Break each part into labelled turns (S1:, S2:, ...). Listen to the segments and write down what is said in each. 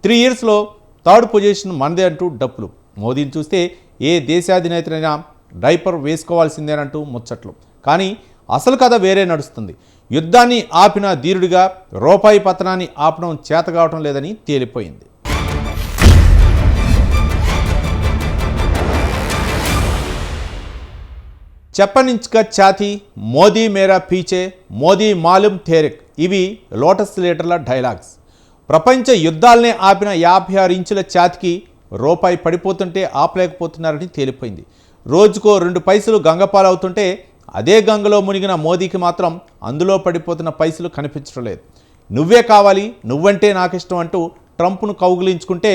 S1: 3 yearsలో third position మనదే అంటూ డప్పులు. మోదీని చూస్తే ఏ దేశాధినేతనైనా డైపర్ వేసుకోవాల్సిందేనంటూ ముచ్చట్లు. కానీ అసలు కథ వేరే నడుస్తుంది. యుద్ధాన్ని ఆపిన ధీరుడిగా రూపాయి పతనాన్ని ఆపడం చేతకావటం లేదని తేలిపోయింది. చెప్పనించుక ఛాతీ, మోదీ మేరా పీచే, మోదీ మాలూమ్ థేరెక్ ఇవి లోటస్ లీటర్ల డైలాగ్స్. ప్రపంచ యుద్ధాలనే ఆపిన 56 ఇంచుల ఛాతీకి రూపాయి పడిపోతుంటే ఆపలేకపోతున్నారని తేలిపోయింది. రోజుకో 2 పైసలు గంగపాలవుతుంటే అదే గంగలో మునిగిన మోదీకి మాత్రం అందులో పడిపోతున్న పైసలు కనిపించడం లేదు. నువ్వే కావాలి, నువ్వంటే నాకిష్టం అంటూ ట్రంప్ను కౌగిలించుకుంటే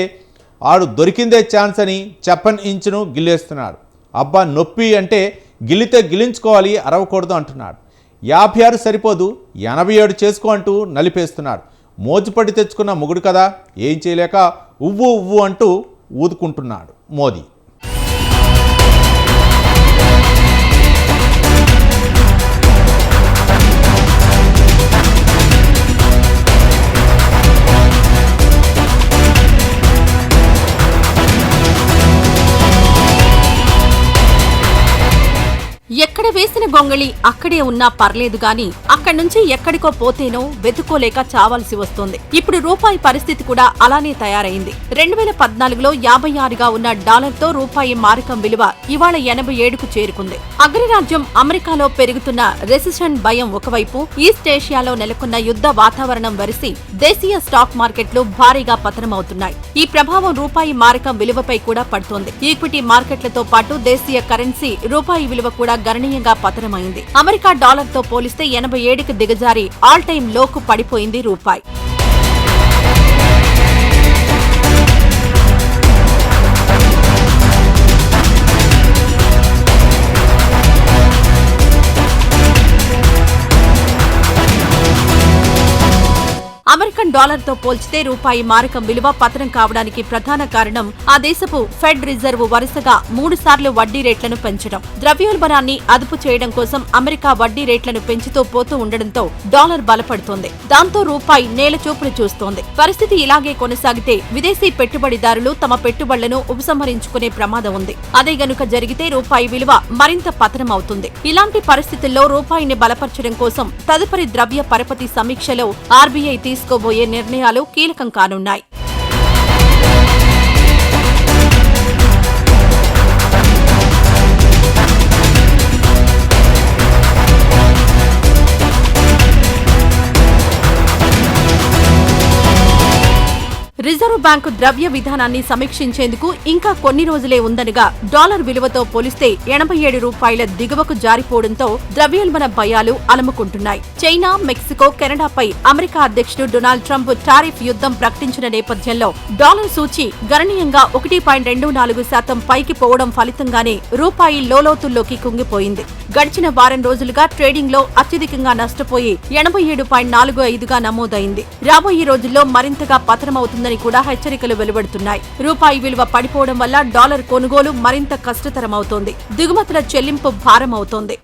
S1: ఆడు దొరికిందే ఛాన్స్ అని చెప్పన్ ఇంచును గిల్లేస్తున్నాడు. అబ్బా నొప్పి అంటే గిల్లితే గిలించుకోవాలి, అరవకూడదు అంటున్నాడు. 56 సరిపోదు 87 చేసుకో అంటూ నలిపేస్తున్నాడు. మోజుపడి తెచ్చుకున్న మొగుడు కదా, ఏం చేయలేక ఉవ్వు ఉవ్వు అంటూ ఊదుకుంటున్నాడు మోదీ.
S2: ఎక్కడ వేసిన గొంగళి అక్కడే ఉన్నా పర్లేదు గాని అక్కడి నుంచి ఎక్కడికో పోతేనో వెతుకోలేక చావాల్సి వస్తోంది. ఇప్పుడు రూపాయి పరిస్థితి కూడా అలానే తయారైంది. 2014లో 56గా ఉన్న డాలర్తో రూపాయి మారకం విలువ ఇవాళ 87కు చేరుకుంది. అగ్రరాజ్యం అమెరికాలో పెరుగుతున్న రెసిషన్ భయం ఒకవైపు, ఈస్ట్ ఏషియాలో నెలకొన్న యుద్ధ వాతావరణం వరిసి దేశీయ స్టాక్ మార్కెట్లు భారీగా పతనమవుతున్నాయి. ఈ ప్రభావం రూపాయి మారకం విలువపై కూడా పడుతోంది. ఈక్విటీ మార్కెట్లతో పాటు దేశీయ కరెన్సీ రూపాయి విలువ కూడా గణనీయంగా పతనమైంది. అమెరికా డాలర్తో పోలిస్తే 87కి దిగజారి ఆల్ టైమ్ లోకు పడిపోయింది రూపాయి. అమెరికన్ డాలర్తో పోల్చితే రూపాయి మారకం విలువ పతనం కావడానికి ప్రధాన కారణం ఆ దేశపు ఫెడ్ రిజర్వ్ వరుసగా 3 సార్లు వడ్డీ రేట్లను పెంచడం. ద్రవ్యోల్బణాన్ని అదుపు చేయడం కోసం అమెరికా వడ్డీ రేట్లను పెంచుతూ పోతూ ఉండడంతో డాలర్ బలపడుతోంది. దాంతో రూపాయి నేలచూపులు చూస్తోంది. పరిస్థితి ఇలాగే కొనసాగితే విదేశీ పెట్టుబడిదారులు తమ పెట్టుబడులను ఉపసంహరించుకునే ప్రమాదం ఉంది. అదే గనుక జరిగితే రూపాయి విలువ మరింత పతనం అవుతుంది. ఇలాంటి పరిస్థితుల్లో రూపాయిని బలపరచడం కోసం తదుపరి ద్రవ్య పరపతి సమీక్షలో ఆర్బీఐ తీసుకోబోయే నిర్ణయాలు కీలకం కానున్నాయి. రిజర్వ్ బ్యాంకు ద్రవ్య విధానాన్ని సమీక్షించేందుకు ఇంకా కొన్ని రోజులే ఉందనగా డాలర్ విలువతో పోలిస్తే 87 రూపాయల దిగువకు జారిపోవడంతో ద్రవ్యోల్బణ భయాలు అలముకుంటున్నాయి. చైనా, మెక్సికో, కెనడాపై అమెరికా అధ్యక్షుడు డొనాల్డ్ ట్రంప్ టారిఫ్ యుద్ధం ప్రకటించిన నేపథ్యంలో డాలర్ సూచీ గణనీయంగా 1.24% పైకి పోవడం ఫలితంగానే రూపాయి లోలోతుల్లోకి కుంగిపోయింది. గడిచిన వారం రోజులుగా ట్రేడింగ్ లో అత్యధికంగా నష్టపోయి 87.45గా నమోదైంది. రాబోయే రోజుల్లో మరింతగా పతనమవుతుందని కూడా హెచ్చరికలు వెలువడుతున్నాయి. రూపాయి విలువ పడిపోవడం వల్ల డాలర్ కొనుగోలు మరింత కష్టతరమవుతోంది. దిగుమతుల చెల్లింపు భారమవుతోంది.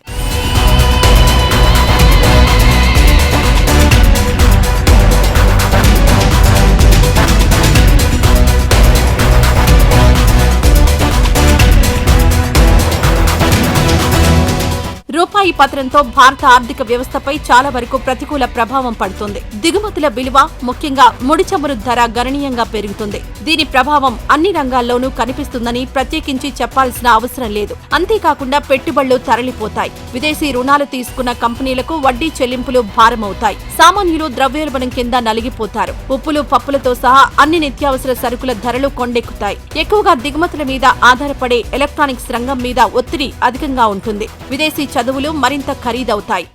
S2: రూపాయి పతనంతో భారత ఆర్థిక వ్యవస్థపై చాలా వరకు ప్రతికూల ప్రభావం పడుతుంది. దిగుమతుల విలువ, ముఖ్యంగా ముడి చమురు ధర గణనీయంగా పెరుగుతుంది. దీని ప్రభావం అన్ని రంగాల్లోనూ కనిపిస్తుందని ప్రత్యేకించి చెప్పాల్సిన అవసరం లేదు. అంతేకాకుండా పెట్టుబడులు తరలిపోతాయి. విదేశీ రుణాలు తీసుకున్న కంపెనీలకు వడ్డీ చెల్లింపులు భారమవుతాయి. సామాన్యులు ద్రవ్యోల్బణం కింద నలిగిపోతారు. ఉప్పులు, పప్పులతో సహా అన్ని నిత్యావసర సరుకుల ధరలు కొండెక్కుతాయి. ఎక్కువగా దిగుమతుల మీద ఆధారపడే ఎలక్ట్రానిక్స్ రంగం మీద ఒత్తిడి అధికంగా ఉంటుంది. విదేశీ చదువులు మరింత ఖరీదవుతాయి.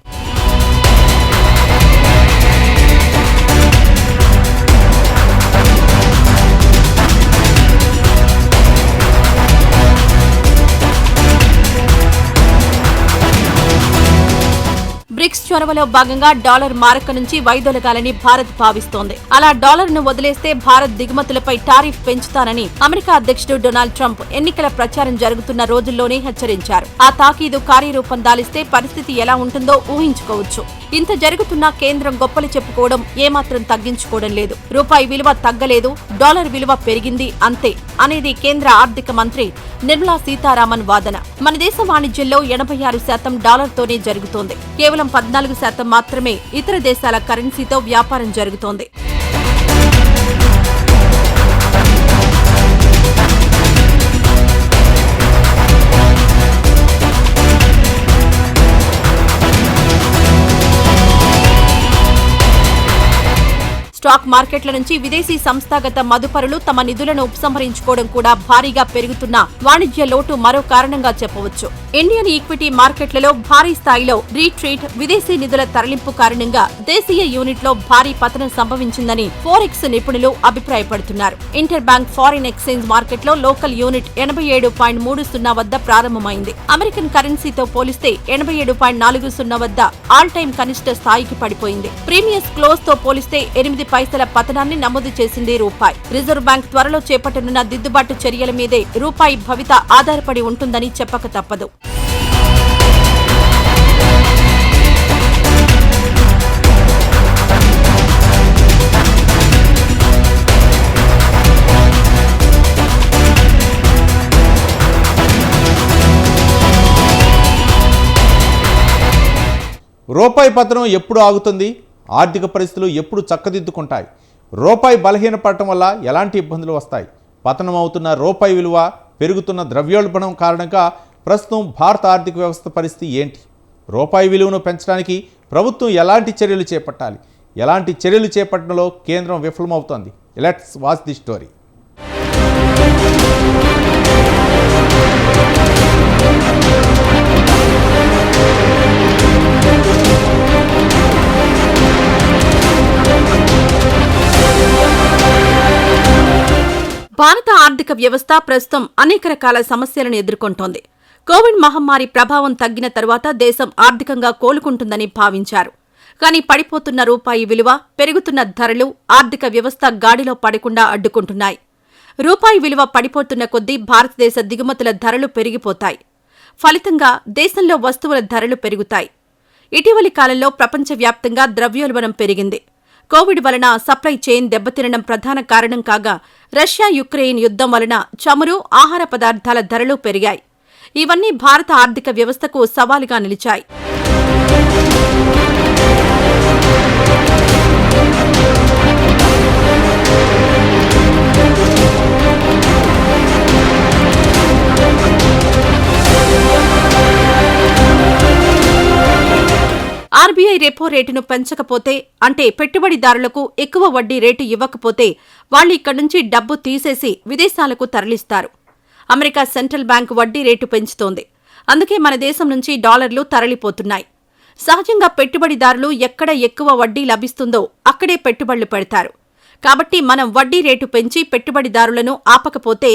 S2: బ్రిక్స్ చొరవలో భాగంగా డాలర్ మారక నుంచి వైదొలగాలని భారత్ భావిస్తోంది. అలా డాలర్ను వదిలేస్తే భారత్ దిగుమతులపై టారిఫ్ పెంచుతానని అమెరికా అధ్యక్షుడు డొనాల్డ్ ట్రంప్ ఎన్నికల ప్రచారం జరుగుతున్న రోజుల్లోనే హెచ్చరించారు. ఆ తాకీదు కార్యరూపం దాలిస్తే పరిస్థితి ఎలా ఉంటుందో ఊహించుకోవచ్చు. ఇంత జరుగుతున్నా కేంద్రం గొప్పలు చెప్పుకోవడం ఏమాత్రం తగ్గించుకోవడం లేదు. రూపాయి విలువ తగ్గలేదు, డాలర్ విలువ పెరిగింది అంతే అనేది కేంద్ర ఆర్థిక మంత్రి నిర్మలా సీతారామన్ వాదన. మన దేశ వాణిజ్యంలో 86% డాలర్తోనే జరుగుతోంది. కేవలం 14% మాత్రమే ఇతర దేశాల కరెన్సీతో వ్యాపారం జరుగుతోంది. స్టాక్ మార్కెట్ల నుంచి విదేశీ సంస్థాగత మదుపరులు తమ నిధులను ఉపసంహరించుకోవడం కూడా భారీగా పెరుగుతున్న వాణిజ్య లోటు మరో కారణంగా చెప్పవచ్చు. ఇండియన్ ఈక్విటీ మార్కెట్లలో భారీ స్థాయిలో రీట్రీట్, విదేశీ నిధుల తరలింపు కారణంగా దేశీయ యూనిట్లో భారీ పతనం సంభవించిందని ఫోరెక్స్ నిపుణులు అభిప్రాయపడుతున్నారు. ఇంటర్ బ్యాంక్ ఫారిన్ ఎక్స్చేంజ్ మార్కెట్లో లోకల్ యూనిట్ 87.30 వద్ద ప్రారంభమైంది. అమెరికన్ కరెన్సీతో పోలిస్తే 87.40 వద్ద ఆల్ టైమ్ కనిష్ట స్థాయికి పడిపోయింది. ప్రీమియస్ క్లోజ్ తో పోలిస్తే 8 పైసల పతనాన్ని నమోదు చేసింది రూపాయి. రిజర్వ్ బ్యాంక్ త్వరలో చేపట్టనున్న దిద్దుబాటు చర్యల మీదే రూపాయి భవిత ఆధారపడి ఉంటుందని చెప్పక తప్పదు.
S1: రూపాయి పతనం ఎప్పుడు ఆగుతుంది? ఆర్థిక పరిస్థితులు ఎప్పుడు చక్కదిద్దుకుంటాయి? రూపాయి బలహీనపడటం వల్ల ఎలాంటి ఇబ్బందులు వస్తాయి? పతనం అవుతున్న రూపాయి విలువ, పెరుగుతున్న ద్రవ్యోల్బణం కారణంగా ప్రస్తుతం భారత ఆర్థిక వ్యవస్థ పరిస్థితి ఏంటి? రూపాయి విలువను పెంచడానికి ప్రభుత్వం ఎలాంటి చర్యలు చేపట్టాలి? ఎలాంటి చర్యలు చేపట్టడంలో కేంద్రం విఫలమవుతోంది? Let's watch the story.
S2: భారత ఆర్థిక వ్యవస్థ ప్రస్తుతం అనేక రకాల సమస్యలను ఎదుర్కొంటోంది. కోవిడ్ మహమ్మారి ప్రభావం తగ్గిన తరువాత దేశం ఆర్థికంగా కోలుకుంటుందని భావించారు. కానీ పడిపోతున్న రూపాయి విలువ, పెరుగుతున్న ధరలు ఆర్థిక వ్యవస్థ గాడిలో పడకుండా అడ్డుకుంటున్నాయి. రూపాయి విలువ పడిపోతున్న కొద్దీ భారతదేశ దిగుమతుల ధరలు పెరిగిపోతాయి. ఫలితంగా దేశంలో వస్తువుల ధరలు పెరుగుతాయి. ఇటీవలి కాలంలో ప్రపంచవ్యాప్తంగా ద్రవ్యోల్బణం పెరిగింది. కోవిడ్ వలన సప్లై చైన్ దెబ్బతినడం ప్రధాన కారణం కాగా, రష్యా యుక్రెయిన్ యుద్ధం వలన చమురు, ఆహార పదార్థాల ధరలు పెరిగాయి. ఇవన్నీ భారత ఆర్థిక వ్యవస్థకు సవాలుగా నిలిచాయి. ఆర్బీఐ రెపో రేటును పెంచకపోతే, అంటే పెట్టుబడిదారులకు ఎక్కువ వడ్డీ రేటు ఇవ్వకపోతే వాళ్లు ఇక్కడి నుంచి డబ్బు తీసేసి విదేశాలకు తరలిస్తారు. అమెరికా సెంట్రల్ బ్యాంక్ వడ్డీ రేటు పెంచుతోంది. అందుకే మన దేశం నుంచి డాలర్లు తరలిపోతున్నాయి. సహజంగా పెట్టుబడిదారులు ఎక్కడ ఎక్కువ వడ్డీ లభిస్తుందో అక్కడే పెట్టుబడులు పెడతారు. కాబట్టి మనం వడ్డీ రేటు పెంచి పెట్టుబడిదారులను ఆపకపోతే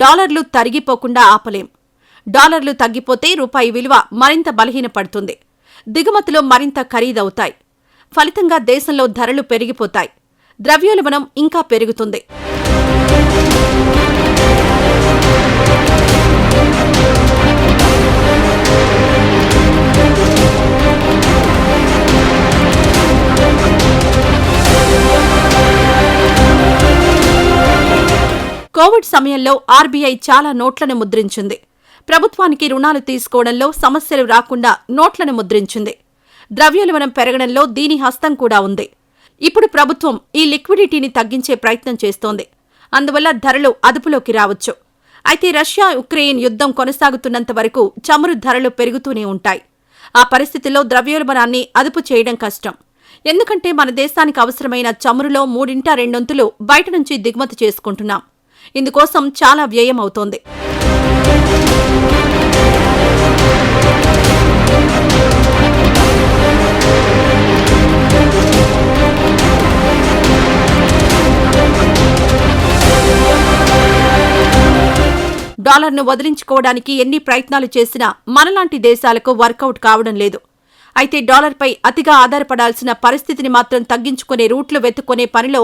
S2: డాలర్లు తరిగిపోకుండా ఆపలేం. డాలర్లు తగ్గిపోతే రూపాయి విలువ మరింత బలహీనపడుతుంది. దిగుమతులు మరింత ఖరీదవుతాయి. ఫలితంగా దేశంలో ధరలు పెరిగిపోతాయి. ద్రవ్యోల్బణం ఇంకా పెరుగుతుంది. కోవిడ్ సమయంలో ఆర్బీఐ చాలా నోట్లను ముద్రించింది. ప్రభుత్వానికి రుణాలు తీసుకోవడంలో సమస్యలు రాకుండా నోట్లను ముద్రించింది. ద్రవ్యోల్బణం పెరగడంలో దీని హస్తం కూడా ఉంది. ఇప్పుడు ప్రభుత్వం ఈ లిక్విడిటీని తగ్గించే ప్రయత్నం చేస్తోంది. అందువల్ల ధరలు అదుపులోకి రావచ్చు. అయితే రష్యా యుక్రెయిన్ యుద్ధం కొనసాగుతున్నంత వరకు చమురు ధరలు పెరుగుతూనే ఉంటాయి. ఆ పరిస్థితిలో ద్రవ్యోల్బణాన్ని అదుపు చేయడం కష్టం. ఎందుకంటే మన దేశానికి అవసరమైన చమురులో 2/3 బయట నుంచి దిగుమతి చేసుకుంటున్నాం. ఇందుకోసం చాలా వ్యయం అవుతోంది. డాలర్ను వదిలించుకోవడానికి ఎన్ని ప్రయత్నాలు చేసినా మనలాంటి దేశాలకు వర్కౌట్ కావడం లేదు. అయితే డాలర్పై అతిగా ఆధారపడాల్సిన పరిస్థితిని మాత్రం తగ్గించుకునే రూట్లు వెతుక్కునే పనిలో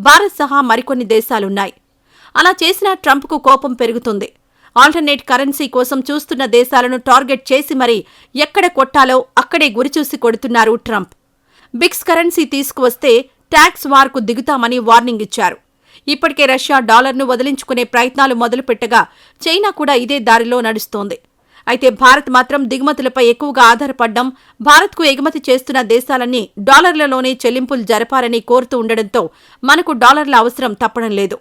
S2: భారత్ సహా మరికొన్ని దేశాలున్నాయి. అలా చేసినా ట్రంప్కు కోపం పెరుగుతుంది. ఆల్టర్నేట్ కరెన్సీ కోసం చూస్తున్న దేశాలను టార్గెట్ చేసి మరీ ఎక్కడ కొట్టాలో అక్కడే గురిచూసి కొడుతున్నారు ట్రంప్. బిక్స్ కరెన్సీ తీసుకువస్తే ట్యాక్స్ వార్కు దిగుతామని వార్నింగ్ ఇచ్చారు. ఇప్పటికే రష్యా డాలర్ను వదిలించుకునే ప్రయత్నాలు మొదలుపెట్టగా చైనా కూడా ఇదే దారిలో నడుస్తోంది. అయితే భారత్ మాత్రం దిగుమతులపై ఎక్కువగా ఆధారపడ్డం, భారత్కు ఎగుమతి చేస్తున్న దేశాలన్నీ డాలర్లలోనే చెల్లింపులు జరపాలని కోరుతూ ఉండడంతో మనకు డాలర్ల అవసరం తప్పడం లేదు.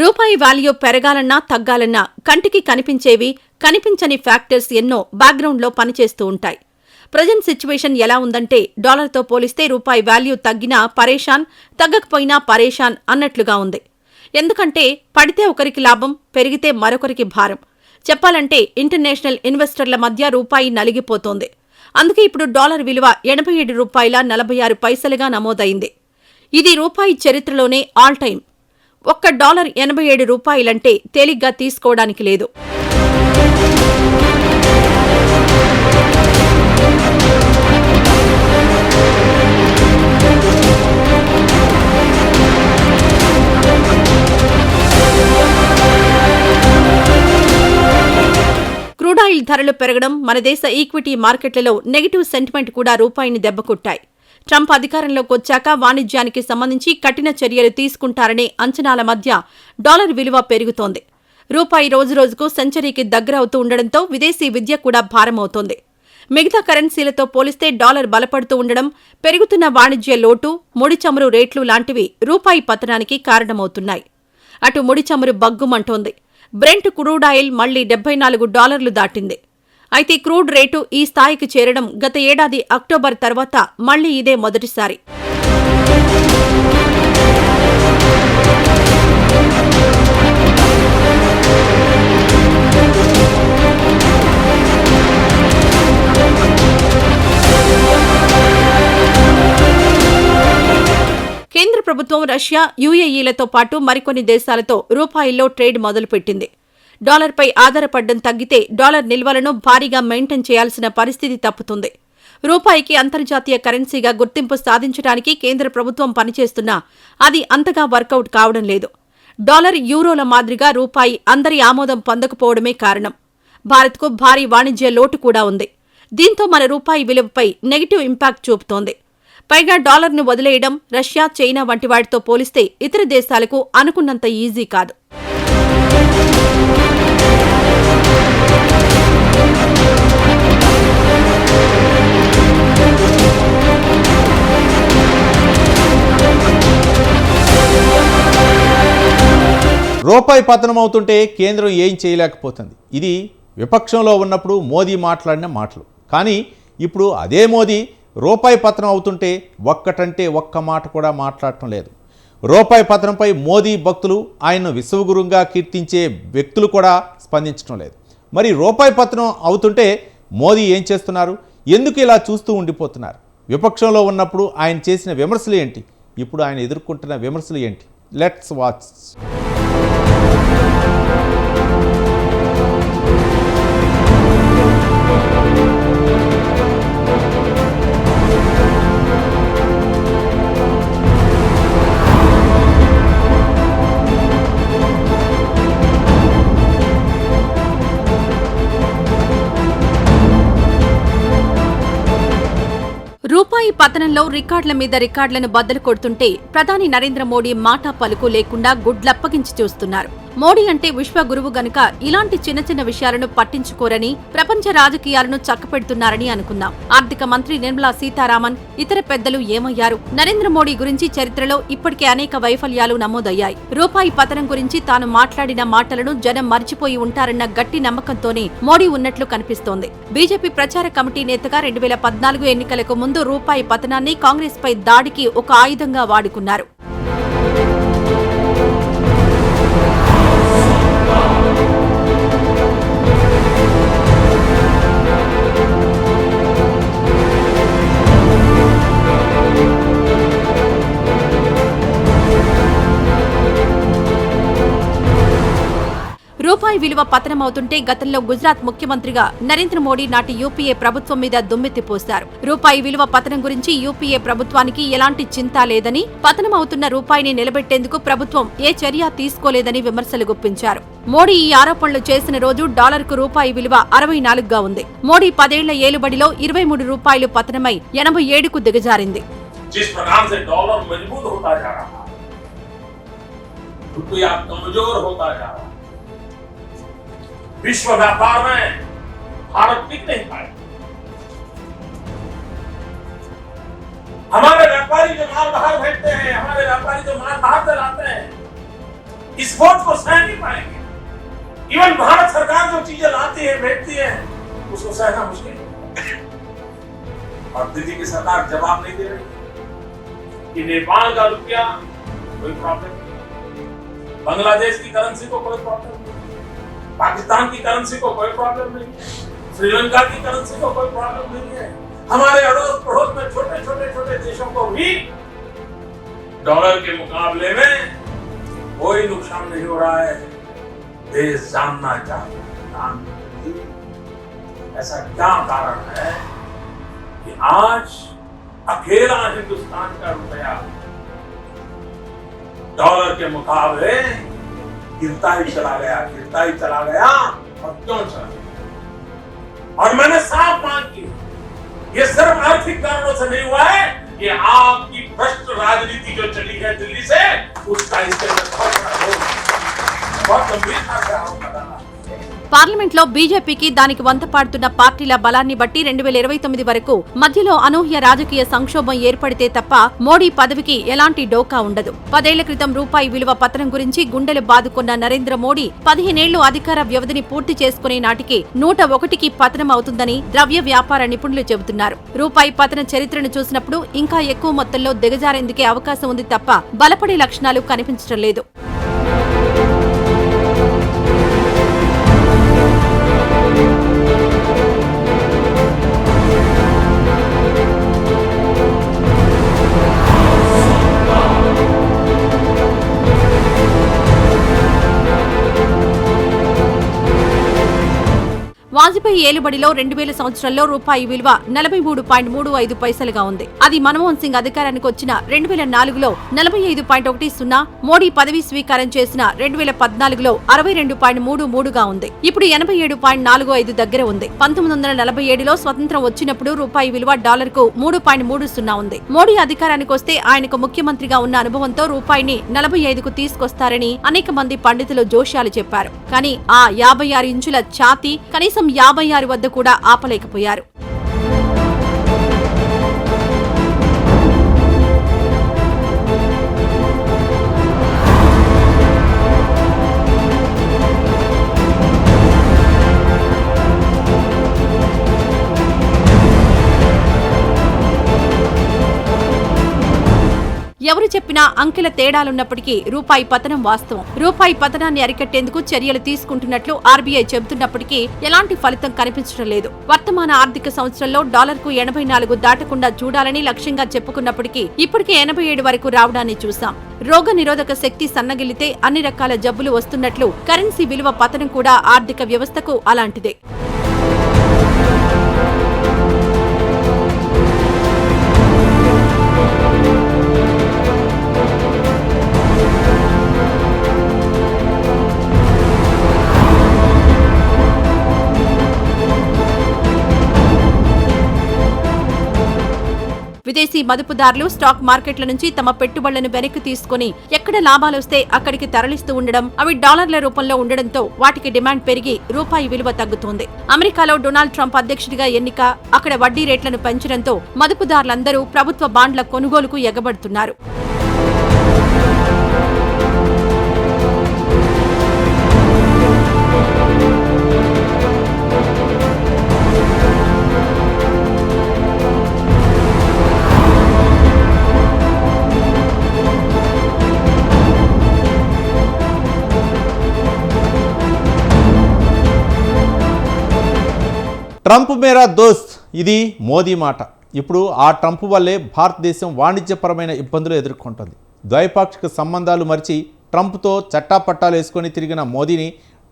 S2: రూపాయి వాల్యూ పెరగాలన్నా తగ్గాలన్నా కంటికి కనిపించేవి, కనిపించని ఫ్యాక్టర్స్ ఎన్నో బ్యాక్గ్రౌండ్లో పనిచేస్తూ ఉంటాయి. ప్రజెంట్ సిచ్యువేషన్ ఎలా ఉందంటే డాలర్తో పోలిస్తే రూపాయి వాల్యూ తగ్గినా పరేషాన్, తగ్గకపోయినా పరేషాన్ అన్నట్లుగా ఉంది. ఎందుకంటే పడితే ఒకరికి లాభం, పెరిగితే మరొకరికి భారం. చెప్పాలంటే ఇంటర్నేషనల్ ఇన్వెస్టర్ల మధ్య రూపాయి నలిగిపోతోంది. అందుకే ఇప్పుడు డాలర్ విలువ $87.46 నమోదైంది. ఇది రూపాయి చరిత్రలోనే ఆల్ టైం. ఒక్క డాలర్ $87 తేలిగ్గా తీసుకోవడానికి లేదు. క్రూడ్ ఆయిల్ ధరలు పెరగడం, మన దేశ ఈక్విటీ మార్కెట్లలో నెగిటివ్ సెంటిమెంట్ కూడా రూపాయిని దెబ్బకొట్టాయి. ట్రంప్ అధికారంలోకి వచ్చాక వాణిజ్యానికి సంబంధించి కఠిన చర్యలు తీసుకుంటారనే అంచనాల మధ్య డాలర్ విలువ పెరుగుతోంది. రూపాయి రోజురోజుకు సెంచరీకి దగ్గరవుతూ ఉండడంతో విదేశీ విద్య కూడా భారమవుతోంది. మిగతా కరెన్సీలతో పోలిస్తే డాలర్ బలపడుతూ ఉండడం, పెరుగుతున్న వాణిజ్య లోటు, ముడి చమురు రేట్లు లాంటివి రూపాయి పతనానికి కారణమవుతున్నాయి. అటు ముడి చమురు బగ్గుమంటోంది. బ్రెంట్ క్రూడ్ ఆయిల్ మళ్లీ $74 దాటింది. అయితే క్రూడ్ రేటు ఈ స్థాయికి చేరడం గత ఏడాది అక్టోబర్ తర్వాత మళ్లీ ఇదే మొదటిసారి. కేంద్ర ప్రభుత్వం రష్యా, యుఏఈలతో పాటు మరికొన్ని దేశాలతో రూపాయిల్లో ట్రేడ్ మొదలుపెట్టింది. డాలర్పై ఆధారపడ్డం తగ్గితే డాలర్ నిల్వలను భారీగా మెయింటైన్ చేయాల్సిన పరిస్థితి తప్పుతుంది. రూపాయికి అంతర్జాతీయ కరెన్సీగా గుర్తింపు సాధించడానికి కేంద్ర ప్రభుత్వం పనిచేస్తున్నా అది అంతగా వర్కౌట్ కావడం లేదు. డాలర్, యూరోల మాదిరిగా రూపాయి అందరి ఆమోదం పొందకపోవడమే కారణం. భారత్కు భారీ వాణిజ్య లోటు కూడా ఉంది. దీంతో మన రూపాయి విలువపై నెగిటివ్ ఇంపాక్ట్ చూపుతోంది. పైగా డాలర్ను వదిలేయడం రష్యా, చైనా వంటి వాటితో పోలిస్తే ఇతర దేశాలకు అనుకున్నంత ఈజీ కాదు.
S1: రూపాయి పతనం అవుతుంటే కేంద్రం ఏం చేయలేకపోతుంది. ఇది విపక్షంలో ఉన్నప్పుడు మోదీ మాట్లాడిన మాటలు. కానీ ఇప్పుడు అదే మోదీ రూపాయి పతనం అవుతుంటే ఒక్కటంటే ఒక్క మాట కూడా మాట్లాడటం లేదు. రూపాయి పతనంపై మోదీ భక్తులు, ఆయన్ను విశ్వగురువుగా కీర్తించే వ్యక్తులు కూడా స్పందించడం లేదు. మరి రూపాయి పతనం అవుతుంటే మోదీ ఏం చేస్తున్నారు? ఎందుకు ఇలా చూస్తూ ఉండిపోతున్నారు? విపక్షంలో ఉన్నప్పుడు ఆయన చేసిన విమర్శలు ఏంటి? ఇప్పుడు ఆయన ఎదుర్కొంటున్న విమర్శలు ఏంటి? Let's watch.
S2: రూపాయి పతనంలో రికార్డుల మీద రికార్డులను బద్దలు కొడుతుంటే ప్రధాని నరేంద్ర మోడీ మాటా పలుకు లేకుండా గుడ్లప్పగించి చూస్తున్నారు. మోడీ అంటే విశ్వగురువు గనుక ఇలాంటి చిన్న చిన్న విషయాలను పట్టించుకోరని, ప్రపంచ రాజకీయాలను చక్కపెడుతున్నారని అనుకున్నాం. ఆర్థిక మంత్రి నిర్మలా సీతారామన్, ఇతర పెద్దలు ఏమయ్యారు? నరేంద్ర మోడీ గురించి చరిత్రలో ఇప్పటికే అనేక వైఫల్యాలు నమోదయ్యాయి. రూపాయి పతనం గురించి తాను మాట్లాడిన మాటలను జనం మర్చిపోయి ఉంటారన్న గట్టి నమ్మకంతోనే మోడీ ఉన్నట్లు కనిపిస్తోంది. బీజేపీ ప్రచార కమిటీ నేతగా 2014 ఎన్నికలకు ముందు రూపాయి పతనాన్ని కాంగ్రెస్ పై దాడికి ఒక ఆయుధంగా వాడుకున్నారు. విలువ పతనమవుతుంటే గతంలో గుజరాత్ ముఖ్యమంత్రిగా నరేంద్ర మోడీ నాటి యూపీఏ ప్రభుత్వం మీద దుమ్మెత్తిపోశారు. రూపాయి విలువ పతనం గురించి యూపీఏ ప్రభుత్వానికి ఎలాంటి చింత లేదని, పతనమవుతున్న రూపాయిని నిలబెట్టేందుకు ప్రభుత్వం ఏ చర్య తీసుకోలేదని విమర్శలు గుప్పించారు. మోడీ ఈ ఆరోపణలు చేసిన రోజు డాలర్కు రూపాయి విలువ 64గా ఉంది. మోడీ 10 ఏళ్ల ఏలుబడిలో 23 రూపాయలు పతనమై 87కు దిగజారింది.
S3: जिस प्रकार से डॉलर मजबूत होता जा रहा, रुपया कमजोर होता जा रहा, विश्व व्यापार में भारत टिक नहीं पाए। हमारे व्यापारी जो माल बाहर भेजते हैं, हमारे व्यापारी जो माल बाहर से लाते हैं, इस बोझ को सह नहीं पाएंगे। इवन भारत सरकार जो चीजें लाती है, भेजती है, उसको सहना मुश्किल है। और दिल्ली की सरकार जवाब नहीं दे रही कि नेपाल का रुपया कोई प्रॉब्लम नहीं, बांग्लादेश की करेंसी को कोई प्रॉब्लम नहीं, पाकिस्तान की करेंसी को कोई प्रॉब्लम नहीं, श्रीलंका की करेंसी को कोई प्रॉब्लम नहीं है। हमारे अड़ोस पड़ोस में छोटे देशों को भी डॉलर के मुकाबले में कोई नुकसान नहीं हो रहा है। देश जानना चाहते ऐसा क्या कारण है कि आज अकेला हिंदुस्तान का रुपया डॉलर के मुकाबले गिरता ही चला गया और क्यों चला गया? और मैंने साफ मांग की, ये सिर्फ आर्थिक कारणों से नहीं हुआ है, ये आपकी भ्रष्ट राजनीति जो चली है दिल्ली से, उसका इसके अंदर बहुत गंभीरता से आरोप लगाना।
S2: పార్లమెంట్లో బీజేపీకి దానికి వంతపాడుతున్న పార్టీల బలాన్ని బట్టి 2029 వరకు మధ్యలో అనూహ్య రాజకీయ సంక్షోభం ఏర్పడితే తప్ప మోడీ పదవికి ఎలాంటి డోకా ఉండదు. 10 ఏళ్ల క్రితం రూపాయి విలువ పతనం గురించి గుండెలు బాదుకున్న నరేంద్ర మోడీ 15 ఏళ్లు అధికార వ్యవధిని పూర్తి చేసుకునే నాటికి 101కి పతనం అవుతుందని ద్రవ్య వ్యాపార నిపుణులు చెబుతున్నారు. రూపాయి పతన చరిత్రను చూసినప్పుడు ఇంకా ఎక్కువ మొత్తంలో దిగజారేందుకే అవకాశం ఉంది తప్ప బలపడే లక్షణాలు కనిపించడం లేదు. వాజ్పేయి ఏలుబడిలో 2000 సంవత్సరంలో రూపాయి విలువ 43.35 పైసలుగా ఉంది. అది మన్మోహన్ సింగ్ అధికారానికి వచ్చిన 2004లో 45.10, మోడీ పదవీ స్వీకారం చేసిన 2014లో 62.33గా ఉంది. ఇప్పుడు 87.45 దగ్గర ఉంది. 1947లో స్వతంత్రం వచ్చినప్పుడు రూపాయి విలువ డాలర్కు 3.30 ఉంది. మోడీ అధికారానికి వస్తే ఆయనకు ముఖ్యమంత్రిగా ఉన్న అనుభవంతో రూపాయిని 45కు తీసుకొస్తారని అనేక మంది పండితులు జోష్యాలు చెప్పారు. కానీ ఆ 56 ఇంచుల ఛాతీ కనీసం 56 వద్ద కూడా ఆపలేకపోయారు. ఎవరు చెప్పినా అంకెల తేడాలున్నప్పటికీ రూపాయి పతనం వాస్తవం. రూపాయి పతనాన్ని అరికట్టేందుకు చర్యలు తీసుకుంటున్నట్లు ఆర్బీఐ చెబుతున్నప్పటికీ ఎలాంటి ఫలితం కనిపించడం లేదు. వర్తమాన ఆర్థిక సంవత్సరంలో డాలర్కు 84 దాటకుండా చూడాలని లక్ష్యంగా చెప్పుకున్నప్పటికీ ఇప్పటికే 87 వరకు రావడాన్ని చూశాం. రోగ నిరోధక శక్తి సన్నగిల్లితే అన్ని రకాల జబ్బులు వస్తున్నట్లు కరెన్సీ విలువ పతనం కూడా ఆర్థిక వ్యవస్థకు అలాంటిదే. విదేశీ మదుపుదారులు స్టాక్ మార్కెట్ల నుంచి తమ పెట్టుబడులను వెనక్కి తీసుకుని ఎక్కడ లాభాలొస్తే అక్కడికి తరలిస్తూ ఉండడం, అవి డాలర్ల రూపంలో ఉండడంతో వాటికి డిమాండ్ పెరిగి రూపాయి విలువ తగ్గుతోంది. అమెరికాలో డొనాల్డ్ ట్రంప్ అధ్యక్షుడిగా ఎన్నిక, అక్కడ వడ్డీ రేట్లను పెంచడంతో మదుపుదారులందరూ ప్రభుత్వ బాండ్ల కొనుగోలుకు ఎగబడుతున్నారు.
S1: ట్రంప్ మేరా దోస్త్, ఇది మోదీ మాట. ఇప్పుడు ఆ ట్రంప్ వల్లే భారతదేశం వాణిజ్యపరమైన ఇబ్బందులు ఎదుర్కొంటుంది. ద్వైపాక్షిక సంబంధాలు మరిచి ట్రంప్తో చట్టాపట్టాలు వేసుకొని తిరిగిన మోదీని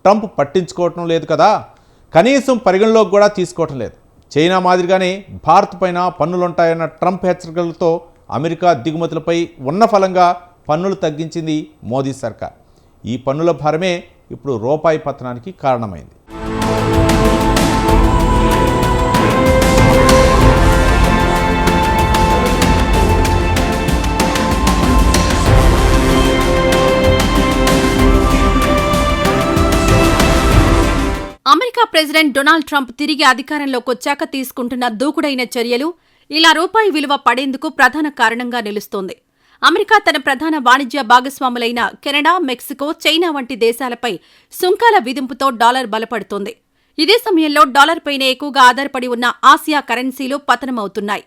S1: ట్రంప్ పట్టించుకోవటం లేదు కదా, కనీసం పరిగణలోకి కూడా తీసుకోవటం లేదు. చైనా మాదిరిగానే భారత్ పైన పన్నులుంటాయన్న ట్రంప్ హెచ్చరికలతో అమెరికా దిగుమతులపై ఉన్న ఫలంగా పన్నులు తగ్గించింది మోదీ సర్కార్. ఈ పన్నుల భారమే ఇప్పుడు రూపాయి పతనానికి కారణమైంది.
S2: అమెరికా ప్రెసిడెంట్ డొనాల్డ్ ట్రంప్ తిరిగి అధికారంలోకి వచ్చాక తీసుకుంటున్న దూకుడైన చర్యలు ఇలా రూపాయి విలువ పడేందుకు ప్రధాన కారణంగా నిలుస్తోంది. అమెరికా తన ప్రధాన వాణిజ్య భాగస్వాములైన కెనడా, మెక్సికో, చైనా వంటి దేశాలపై సుంకాల విధింపుతో డాలర్ బలపడుతోంది. ఇదే సమయంలో డాలర్పైనే ఎక్కువగా ఆధారపడి ఉన్న ఆసియా కరెన్సీలు పతనమవుతున్నాయి.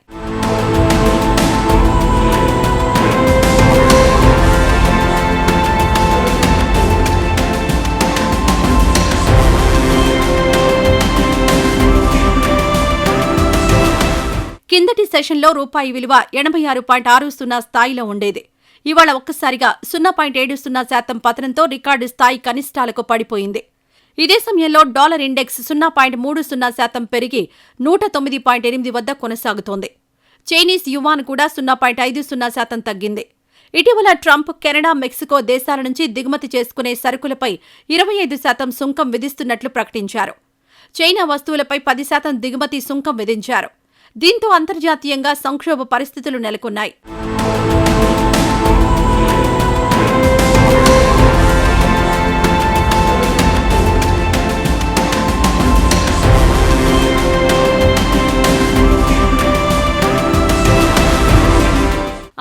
S2: కిందటి సెషన్లో రూపాయి విలువ 86.60 స్థాయిలో ఉండేది. ఇవాళ ఒక్కసారిగా 0.70% పతనంతో రికార్డు స్థాయి కనిష్టాలకు పడిపోయింది. ఇదే సమయంలో డాలర్ ఇండెక్స్ 0.30% పెరిగి 109.8 వద్ద కొనసాగుతోంది. చైనీస్ యువాన్ కూడా 0.50% తగ్గింది. ఇటీవల ట్రంప్ కెనడా, మెక్సికో దేశాల నుంచి దిగుమతి చేసుకునే సరుకులపై 25% సుంకం విధిస్తున్నట్లు ప్రకటించారు. చైనా వస్తువులపై 10% దిగుమతి సుంకం విధించారు. దీంతో అంతర్జాతీయంగా సంక్షోభ పరిస్థితులు నెలకొన్నాయి.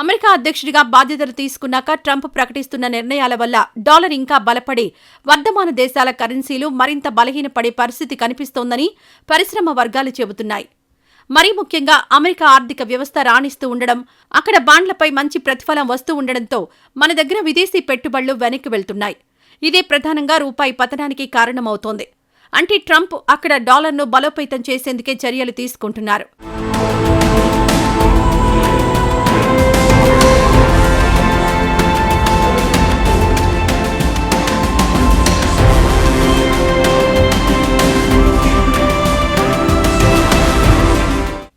S2: అమెరికా అధ్యక్షుడిగా బాధ్యతలు తీసుకున్నాక ట్రంప్ ప్రకటిస్తున్న నిర్ణయాల వల్ల డాలర్ ఇంకా బలపడి వర్ధమాన దేశాల కరెన్సీలు మరింత బలహీనపడే పరిస్థితి కనిపిస్తోందని పరిశ్రమ వర్గాలు చెబుతున్నాయి. మరీ ముఖ్యంగా అమెరికా ఆర్థిక వ్యవస్థ రాణిస్తూ ఉండడం, అక్కడ బాండ్లపై మంచి ప్రతిఫలం వస్తూ ఉండడంతో మన దగ్గర విదేశీ పెట్టుబడులు వెనక్కి వెళ్తున్నాయి. ఇదే ప్రధానంగా రూపాయి పతనానికి కారణమవుతోంది. అంటే ట్రంప్ అక్కడ డాలర్ను బలోపేతం చేసేందుకే చర్యలు తీసుకుంటున్నారు.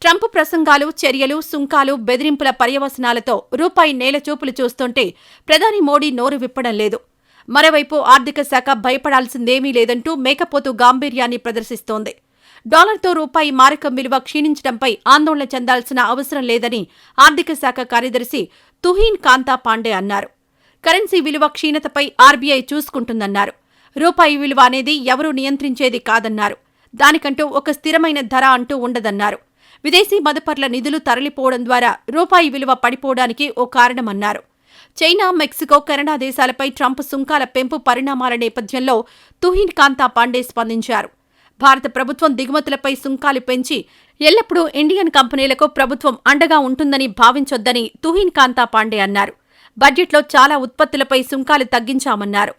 S2: ట్రంప్ ప్రసంగాలు, చర్యలు, సుంకాలు, బెదిరింపుల పర్యవసనాలతో రూపాయి నేలచూపులు చూస్తుంటే ప్రధాని మోడీ నోరు విప్పడం లేదు. మరోవైపు ఆర్థిక శాఖ భయపడాల్సిందేమీ లేదంటూ మేకపోతు గాంభీర్యాన్ని ప్రదర్శిస్తోంది. డాలర్తో రూపాయి మారకం విలువ క్షీణించడంపై ఆందోళన చెందాల్సిన అవసరం లేదని ఆర్థిక శాఖ కార్యదర్శి తుహీన్ కాంతా పాండే అన్నారు. కరెన్సీ విలువ క్షీణతపై ఆర్బీఐ చూసుకుంటుందన్నారు. రూపాయి విలువ అనేది ఎవరూ నియంత్రించేది కాదన్నారు. దానికంటూ ఒక స్థిరమైన ధర అంటూ ఉండదన్నారు. విదేశీ మదుపర్ల నిధులు తరలిపోవడం ద్వారా రూపాయి విలువ పడిపోవడానికి ఓ కారణమన్నారు. చైనా, మెక్సికో, కెనడా దేశాలపై ట్రంప్ సుంకాల పెంపు పరిణామాల నేపథ్యంలో తుహీన్ కాంతా పాండే స్పందించారు. భారత ప్రభుత్వం దిగుమతులపై సుంకాలు పెంచి ఎల్లప్పుడూ ఇండియన్ కంపెనీలకు ప్రభుత్వం అండగా ఉంటుందని భావించొద్దని తుహీన్ కాంతా పాండే అన్నారు. బడ్జెట్లో చాలా ఉత్పత్తులపై సుంకాలు తగ్గించామన్నారు.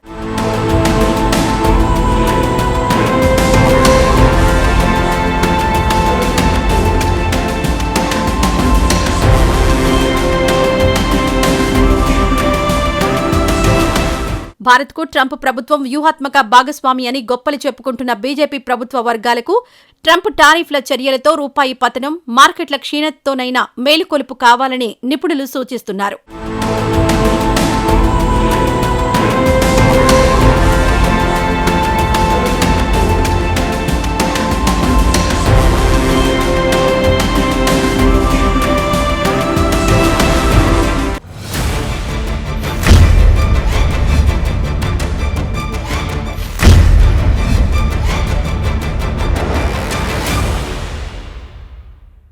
S2: భారత్కు ట్రంప్ ప్రభుత్వం వ్యూహాత్మక భాగస్వామి అని గొప్పలు చెప్పుకుంటున్న బీజేపీ ప్రభుత్వ వర్గాలకు ట్రంప్ టారిఫ్ల చర్యలతో రూపాయి పతనం, మార్కెట్ల క్షీణతతోనైనా మేలుకొలుపు కావాలని నిపుణులు సూచిస్తున్నారు.